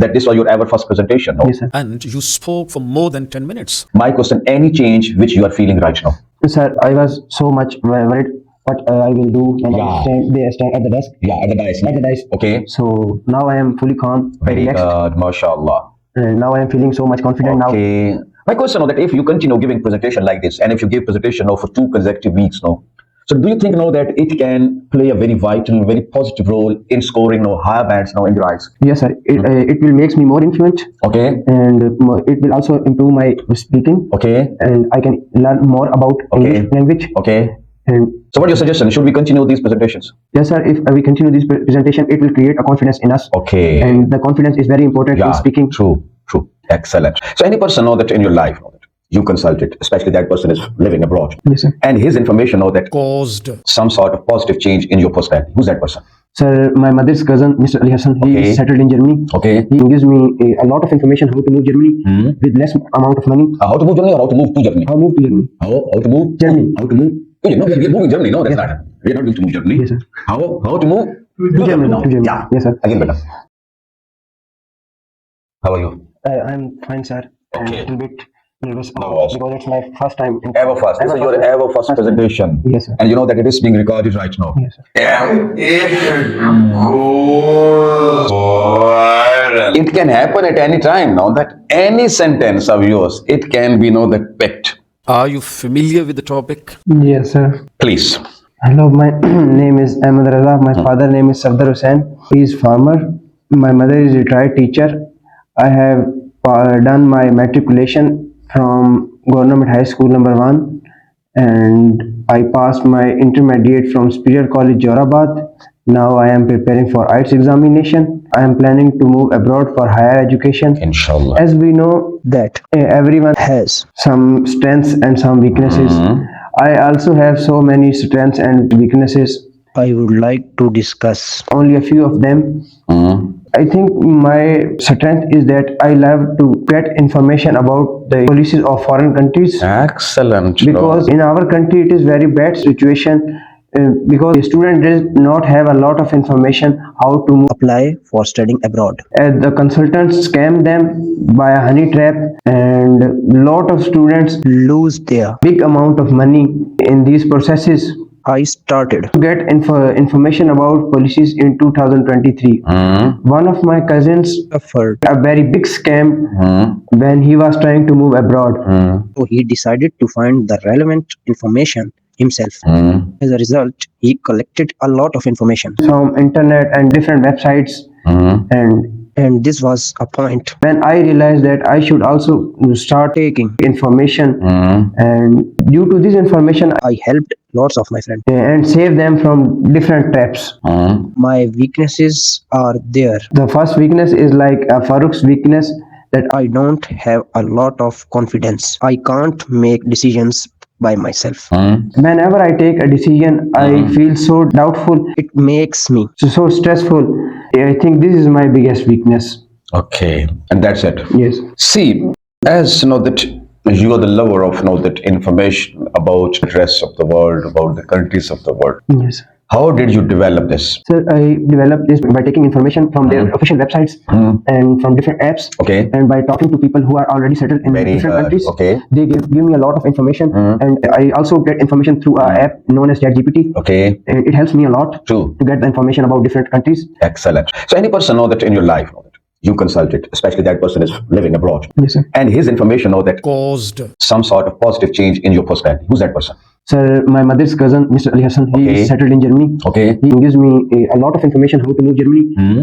that this was your ever first presentation, no? Yes, sir. And you spoke for more than 10 minutes. My question, any change which you are feeling right now? Sir, I was so much worried what I will do when they stand at the desk. Yeah, at the dice. At the desk. Okay. So now I am fully calm, Very relaxed, good, mashallah. and now I am feeling so much confident now. Okay. My question is that if you continue giving presentation like this, and if you give presentation now for 2 consecutive weeks now, so do you think now that it can play a very vital, very positive role in scoring now higher bands now in your eyes? Yes, sir. It will makes me more influent, Okay. and it will also improve my speaking, Okay. and I can learn more about English language. Okay. And So what is your suggestion? Should we continue these presentations? yes, sir. If we continue this presentation, it will create a confidence in us, Okay. and the confidence is very important in speaking. True. Excellent. So any person know that in your life know that you consulted, especially that person is living abroad, Yes, sir. and his information know that Caused some sort of positive change in your personality. Who's that person? Sir, my mother's cousin, Mr. Ali Hassan, he Okay. is settled in Germany. Okay. He gives me a lot of information how to move Germany with less amount of money. How to move Germany or how to move to Germany? How move to Germany? How to move Germany. How to move? Oh, no, we are moving Germany. No, that's not. We are not going to move Germany. Yes, sir. How to move To Germany. now? To Germany. Yeah. Yes, sir. Again, better. How are you? I'm fine, sir. I'm Okay. a little bit nervous Nervous. because it's my first time. Ever first. This is your ever first presentation. Yes, sir. And you know that it is being recorded right now. Yes, sir. It can happen at any time now that any sentence of yours, it can be that picked. Are you familiar with the topic? Yes, sir. Please. Hello, my name is Ahmad. My father name is Sardar Hussain. He is farmer. My mother is retired teacher. I have done my matriculation from Government High School number 1, and I passed my intermediate from Superior College Jorabad. Now I am preparing for Ielts examination. I am planning to move abroad for higher education. Inshallah. As we know that everyone has some strengths and some weaknesses. I also have so many strengths and weaknesses. I would like to discuss only a few of them. I think my strength is that I love to get information about the policies of foreign countries, Excellent. because in our country it is very bad situation, because the student does not have a lot of information how to apply for studying abroad. The consultants scam them by a honey trap, and lot of students lose their big amount of money in these processes. I started to get information about policies in 2023. One of my cousins suffered a very big scam when he was trying to move abroad. So he decided to find the relevant information himself. As a result, he collected a lot of information from internet and different websites, and this was a point when I realized that I should also start taking information, and due to this information I helped lots of my friends and saved them from different traps. My weaknesses are there. The first weakness is like Farooq's weakness, that I don't have a lot of confidence. I can't make decisions by myself. Whenever I take a decision, I feel so doubtful. It makes me so stressful. I think this is my biggest weakness. Okay. And that's it. Yes. See, as you know that you are the lover of that information about the rest of the world, about the countries of the world. Yes. How did you develop this? Sir, I developed this by taking information from their official websites and from different apps. Okay. And by talking to people who are already settled in different countries. Okay. They give me a lot of information. And I also get information through an app known as ChatGPT. Okay. And it helps me a lot True. to get the information about different countries. Excellent. So any person know that in your life know that you consulted, especially that person is living abroad. Yes, sir. And his information know that Caused some sort of positive change in your personality. Who's that person? Sir, my mother's cousin, Mr. Ali Hassan, he is settled in Germany. Okay. He gives me a lot of information how to move Germany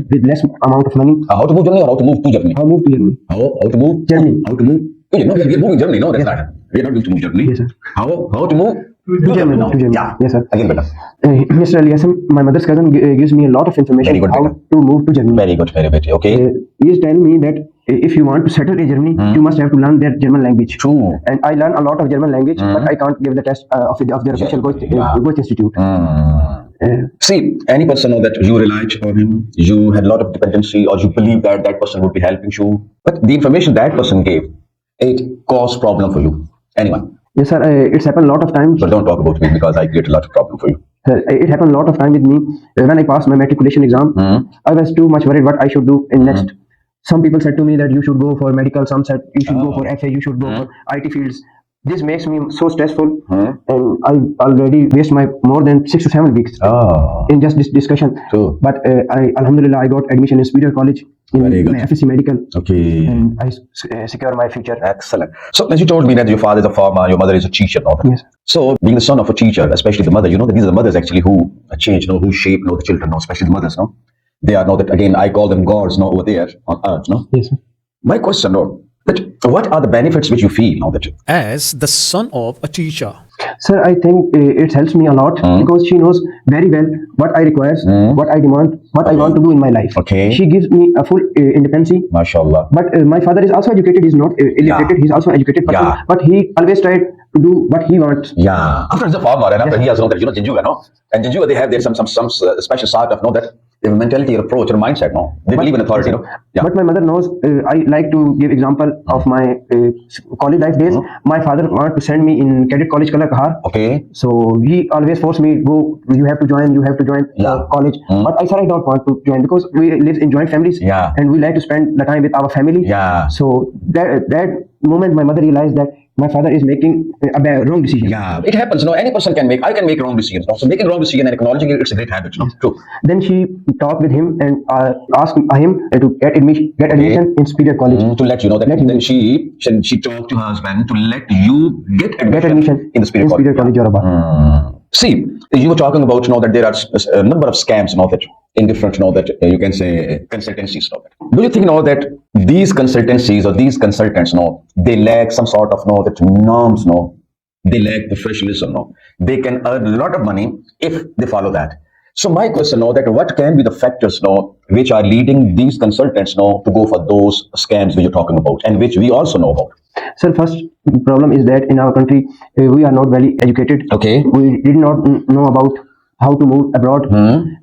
with less amount of money. How to move Germany or how to move to Germany? How move to Germany? How to move Germany. How to move? Oh, no, we are moving Germany. No, that's not. We are not going to move Germany. Yes, sir. How to move? To Germany. No. To Germany. Yeah. Yes, sir. Again, better. Mr. Ali Hassan, my mother's cousin, gives me a lot of information Very good, how better. to move to Germany. Very good. Very good. Okay. He is telling me that if you want to settle in Germany, you must have to learn their German language. True. And I learn a lot of German language, but I can't give the test of their official Goethe Institute. See, any person know that you relied on him, you had a lot of dependency, or you believe that that person would be helping you, but the information that person gave, it caused problem for you. Anyone? Yes, sir. It's happened a lot of times. But don't talk about me because I create a lot of problem for you. It happened a lot of time with me. When I passed my matriculation exam, I was too much worried what I should do in next. Some people said to me that you should go for medical. Some said you should go for FA. You should go for IT fields. This makes me so stressful, and I already waste my more than 6 to 7 weeks in just this discussion. True. But Alhamdulillah, I got admission in Superior College in Very good. my FSC Medical, Okay. and I secure my future. Excellent. So, as you told me that your father is a farmer, your mother is a teacher, no? Yes. So, being the son of a teacher, especially the mother, you know that these are the mothers actually who change, no, who shape, no, the children, no, especially the mothers, no. They are, no, that again I call them gods, no, over there on earth, no. Yes, sir. My question, no, that what are the benefits which you feel, no, that As the son of a teacher, Sir, I think it helps me a lot because she knows very well what I require, what I demand, what I want to do in my life. Okay. She gives me a full independency. mashallah. But my father is also educated. He's not illiterate. He's also educated person. Yeah. But he always tried to do what he wants. Yeah. After he's a farmer, and after he has, no, that, you know, Jinjua, no, and Jinjua, they have there some special sort of, no, that their mentality, or approach, or mindset, no, they believe in authority, no. Yeah. But my mother knows. I like to give example of my college life days. My father wanted to send me in Cadet College Kalakahar. Okay. So he always forced me, go, you have to join Yeah. college. But I said I don't want to join because we live in joint families, Yeah. and we like to spend the time with our family. Yeah. So that moment my mother realized that my father is making a wrong decision. Yeah, it happens. No, any person can make. I can make wrong decisions. No? So making wrong decision and acknowledging it, it's a great habit. No? True. Then she talked with him and asked him to get admission in Superior College. To let you know that. Let him Then know. she talked to her husband to let you get admission, Get admission in the Superior College. Yoruba. See, you were talking about, you know, that there are a number of scams, you know, that in different, you know, that you can say consultancies, you know, that. Do you think, you know, that these consultancies or these consultants, you know, they lack some sort of, you know, that norms, you know, they lack professionalism, you know, they can earn a lot of money if they follow that. So my question, you know, that what can be the factors, you know, which are leading these consultants, you know, to go for those scams which you're talking about and which we also know about? So first problem is that in our country we are not very educated. Okay. We did not know about how to move abroad,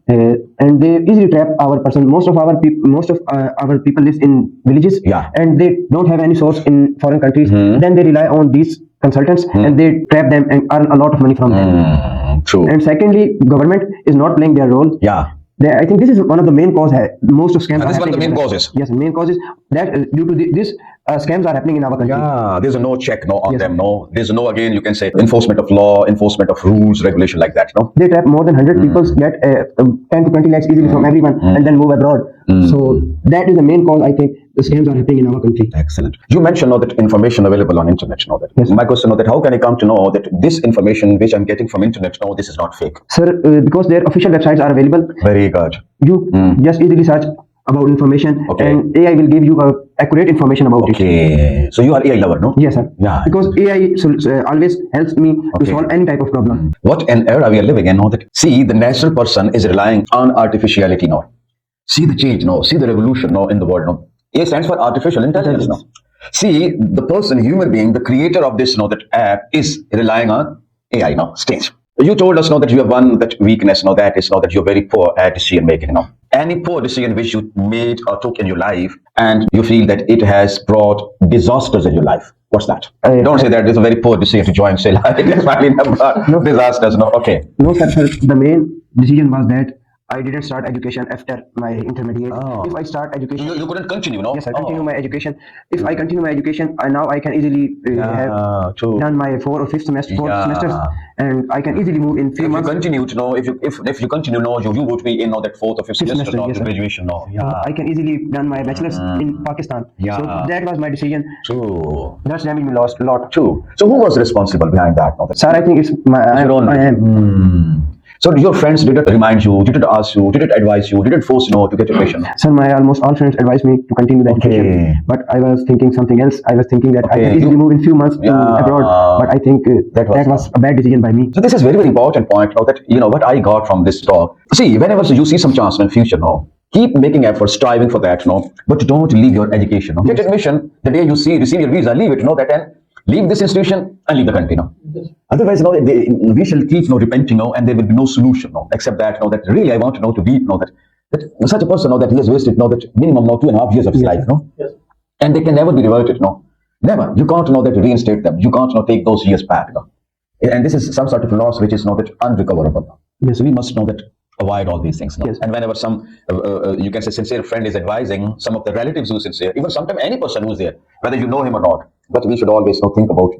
and they easily trap our person. Most of our people live in villages, Yeah. and they don't have any source in foreign countries. Then they rely on these consultants, and they trap them and earn a lot of money from them. True. And secondly, government is not playing their role. Yeah. I think this is one of the main causes. Most of scams. This is are one of the happening main in causes. Yes, main causes that due to this scams are happening in our country. Yeah, there's no check, no, on Yes. them, no. There's no, again, you can say enforcement of law, enforcement of rules, regulation like that, no. They trap more than 100 people, get 10 to 20 lakhs easily from everyone, and then move abroad. So that is the main cause. I think the scams are happening in our country. Excellent. You mentioned, no, that information available on internet, no, that. Yes. My question, no, that how can I come to know that this information which I'm getting from internet, no, this is not fake? Sir, because their official websites are available, Very good. you just easily search about information, Okay. and AI will give you accurate information about it. Okay. So you are AI lover, no? Yes, sir. Yeah. Because AI always helps me to Okay. solve any type of problem. What an era we are living in, no, that. See, the natural person is relying on artificiality now. See the change, no. See the revolution, no, in the world, no. A stands for artificial intelligence, no. See, the person, human being, the creator of this, that app is relying on AI, stage. You told us, that you have one that weakness, that is, that you're very poor at decision making, Any poor decision which you made or took in your life, and you feel that it has brought disasters in your life. What's that? Don't say that it's a very poor decision to join SILAH. It has finally brought disasters, no. Okay. No, sir. The main decision was that I didn't start education after my intermediate. Oh. If I start education, You couldn't continue, no? yes, I continue my education. If I continue my education, now I can easily have true. done my fourth or fifth semesters, and I can easily move in 3 If you months. continue to know, if you continue, you would be in that fourth or fifth semester, semester, yes, to sir. graduation, I can easily done my bachelor's in Pakistan. Yeah. So that was my decision. True. That's damaged me lost a lot. True. So who was responsible behind that? Sir, I think it's I am. So your friends didn't remind you, didn't ask you, didn't advise you, didn't force you to get education. Sir, my almost all friends advised me to continue the education, but I was thinking something else. I was thinking that I can easily move in few months to abroad, but I think that was a bad decision by me. So this is very, very important point. That what I got from this talk. See, whenever you see some chance in future, keep making efforts, striving for that, but don't leave your education. Get admission the day you receive your visa, leave it, and leave this institution and leave the country, Otherwise, we shall keep repenting, and there will be no solution, except that, that really I want to be, that such a person, that he has wasted, that minimum 2.5 years of his life, Yes. and they can never be reverted, never. You can't, that reinstate them. You can't, take those years back, And this is some sort of loss which is, that unrecoverable. Yes. So we must know that avoid all these things. No? Yes. And whenever some, you can say, sincere friend is advising some of the relatives who are sincere, even sometimes any person who's there, whether you know him or not, but we should always think about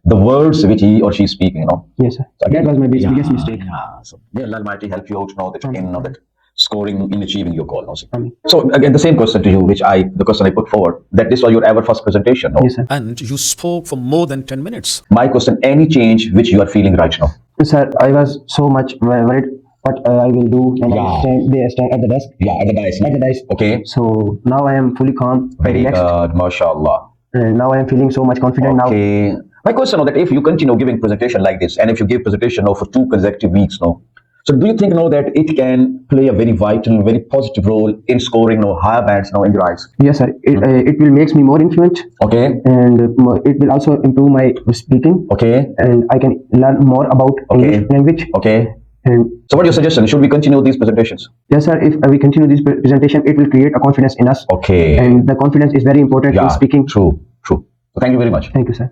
the words which he or she is speaking. Yes, sir. So That was my biggest mistake. Yeah. So may Allah Almighty help you out now that you can know that scoring in achieving your goal. No? Amen. So again, the same question to you, the question I put forward, that this was your ever first presentation. No? Yes, sir. And you spoke for more than 10 minutes. My question, any change which you are feeling right now? Sir, I was so much worried what I will do, and Yeah. they stand at the desk. Yeah, at the dice. At the dice. Okay. So now I am fully calm, Very relaxed, good, mashallah. and now I am feeling so much confident now. Okay. My question is that if you continue giving presentation like this, and if you give presentation now for 2 consecutive weeks now, so do you think now that it can play a very vital, very positive role in scoring higher bands now in your eyes? Yes, sir. It will makes me more influent, Okay. and it will also improve my speaking, Okay. and I can learn more about English language. Okay. And So what your suggestion? Should we continue these presentations? yes, sir. If we continue this presentation, it will create a confidence in us, Okay. and the confidence is very important in speaking. True. True. So thank you very much. Thank you, sir.